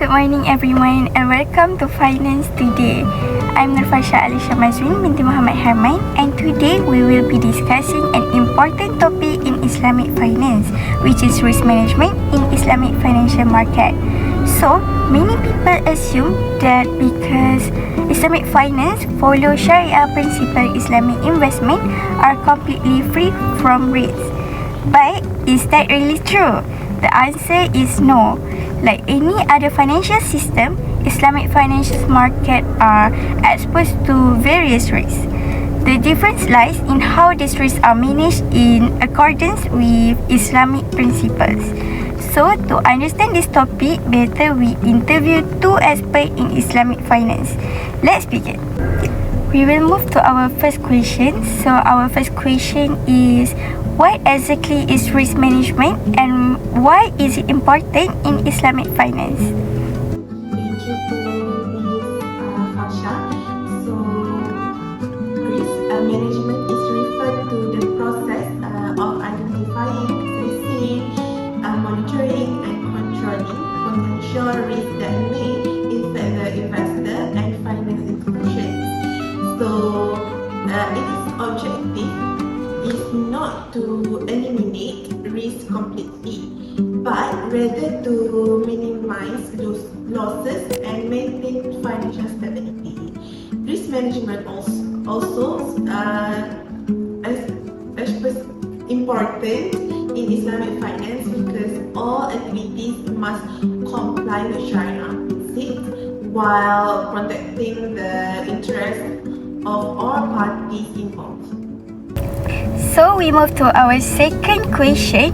Good morning everyone and welcome to Finance Today. I'm Nurfasha Alisha Mazwin binti Muhammad Harmain, and today we will be discussing an important topic in Islamic finance, which is risk management in Islamic financial market. So, many people assume that because Islamic finance follow Sharia principle, Islamic investment are completely free from risk. But is that really true? The answer is no. Like any other financial system, Islamic financial markets are exposed to various risks. The difference lies in how these risks are managed in accordance with Islamic principles. So, to understand this topic better, we interview two experts in Islamic finance. Let's begin. We will move to our first question. So, our first question is, what exactly is risk management and why is it important in Islamic finance? Thank you for this, Fasha. So, risk management is referred to the process of identifying, assessing, monitoring, and controlling potential risks that may affect the investor and finance institutions. So, its objective is not to eliminate risk completely, but rather to minimize those losses and maintain financial stability. Risk management also is important in Islamic finance because all activities must comply with Sharia principles while protecting the interests of all parties involved. So, we move to our second question.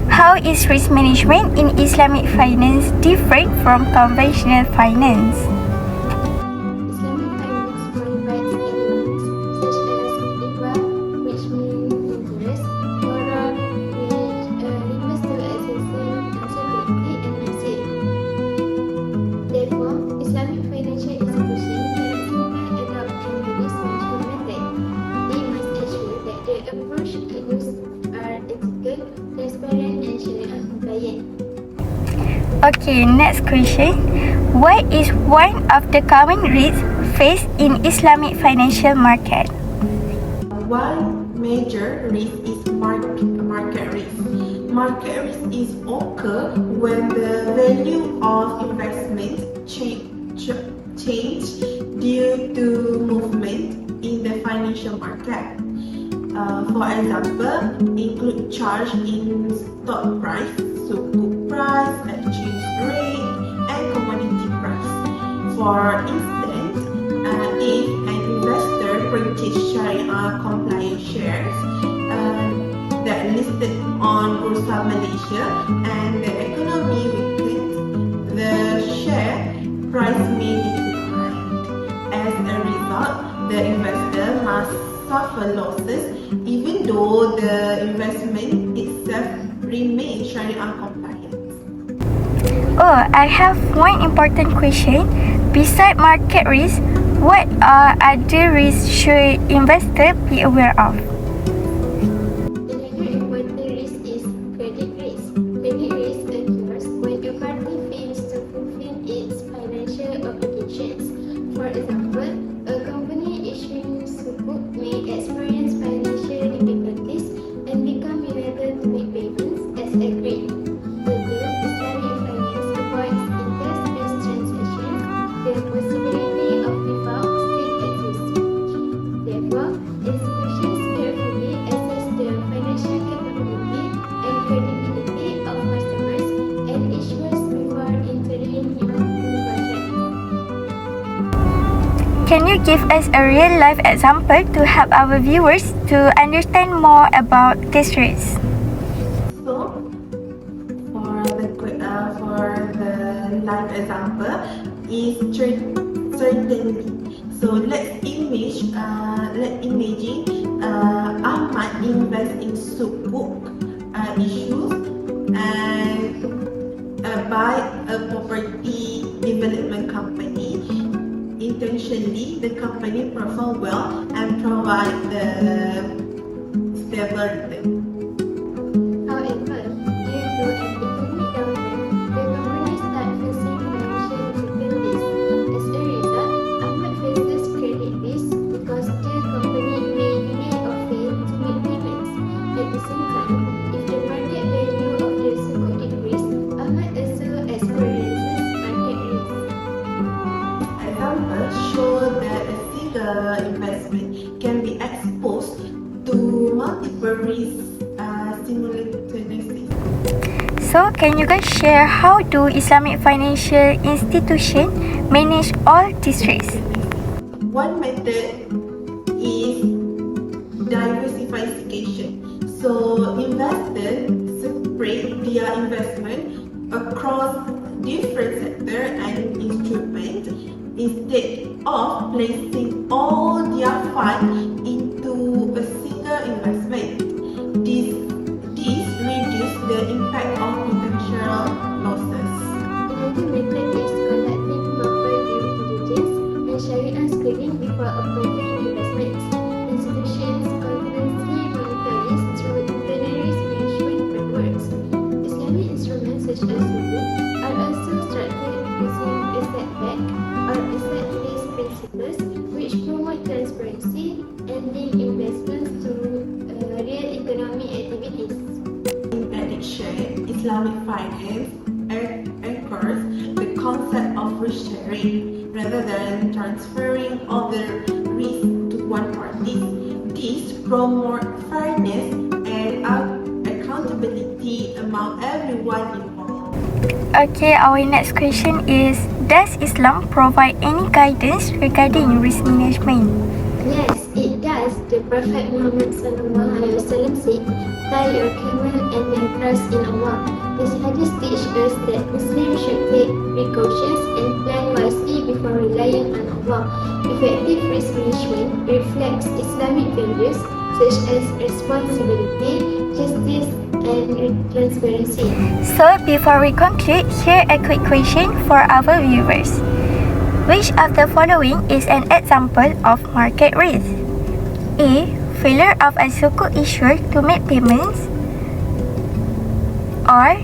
How is risk management in Islamic finance different from conventional finance? Islamic finance provides elements such as riba, which means interest, moral, which refers to assessing uncertainty and nasib. Therefore, Islamic financial institutions cannot simply adopt any risk management method. They must ensure that the approach used are ethical, transparent, and Sharia compliant. Okay, next question. What is one of the common risks faced in Islamic financial market? One major risk is market risk. Market risk is occur when the value of investment change due to movement in the financial market. For example, include change in stock price, sukuk price, exchange rate, and commodity price. For instance, if an investor purchase Sharia compliant shares that listed on Bursa Malaysia and the economy weakened, the share price may decline. As a result, the investor must suffer losses even though the investment itself remains Sharia compliant. Oh, I have one important question. Besides market risk, what are other risks should investors be aware of? Another important risk is credit risk. Credit risk occurs when a party fails to fulfill its financial obligations. For example, a company issuing sukuk may experience financial difficulties and become unable to make payments as agreed. Although Islamic finance avoids interest-based transactions, the possibility of default still exists. Therefore, institutions carefully assess the financial capability and credibility of customers and issuers before entering into contracts. Can you give us a real-life example to help our viewers to understand more about this risk? So, for the live example is certainty. So let's imagine Ahmad invest in sukuk issues and buy a property development company. Intentionally, the company perform well and provide the stable return. However, due to an economic downturn, the company started facing financial So, can you guys share how do Islamic financial institution manage all these risks? One method is diversification. So investors separate their investment across different sectors and instruments instead of placing all their funds into a single investment. This reduces the impact of potential losses. Another method is conducting proper due diligence and Sharia screening before approving investments. Institutions continuously monitor risk through internal risk management frameworks. Islamic instruments such as Suku are also structured using asset-backed or asset-based principles which promote transparency and link investments to real economic activities. In addition, Islamic finance anchors the concept of risk sharing rather than transferring all the risk to one party. This promotes fairness and accountability among everyone involved. Okay, our next question is, does Islam provide any guidance regarding risk management? Yes, it does. The Prophet Muhammad SAW said, "Tie your camel and then trust in Allah." This hadith teaches us that Muslims should take precautions and plan wisely before relying on Allah. Effective risk management reflects Islamic values such as responsibility, justice, and transparency. So, before we conclude, here a quick question for our viewers. Which of the following is an example of market risk? A. Failure of a sukuk issuer to make payments. Or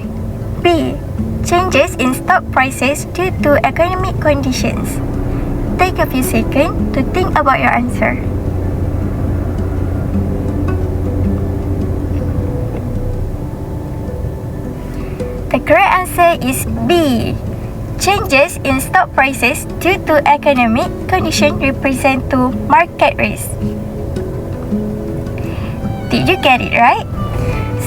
B. Changes in stock prices due to economic conditions. Take a few seconds to think about your answer. The correct answer is B. Changes in stock prices due to economic condition represent to market risk. Did you get it right?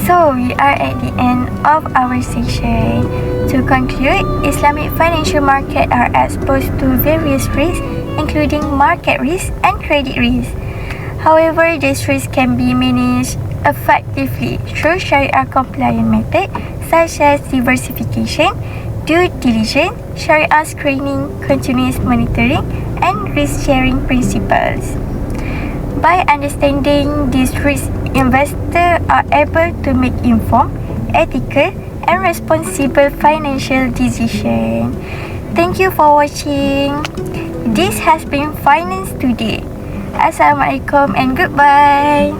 So we are at the end of our session. To conclude, Islamic financial market are exposed to various risks including market risk and credit risk. However, these risks can be managed effectively through Sharia compliant methods such as diversification, due diligence, Sharia screening, continuous monitoring, and risk-sharing principles. By understanding these risks, investors are able to make informed, ethical, and responsible financial decisions. Thank you for watching. This has been Finance Today. Assalamualaikum and goodbye.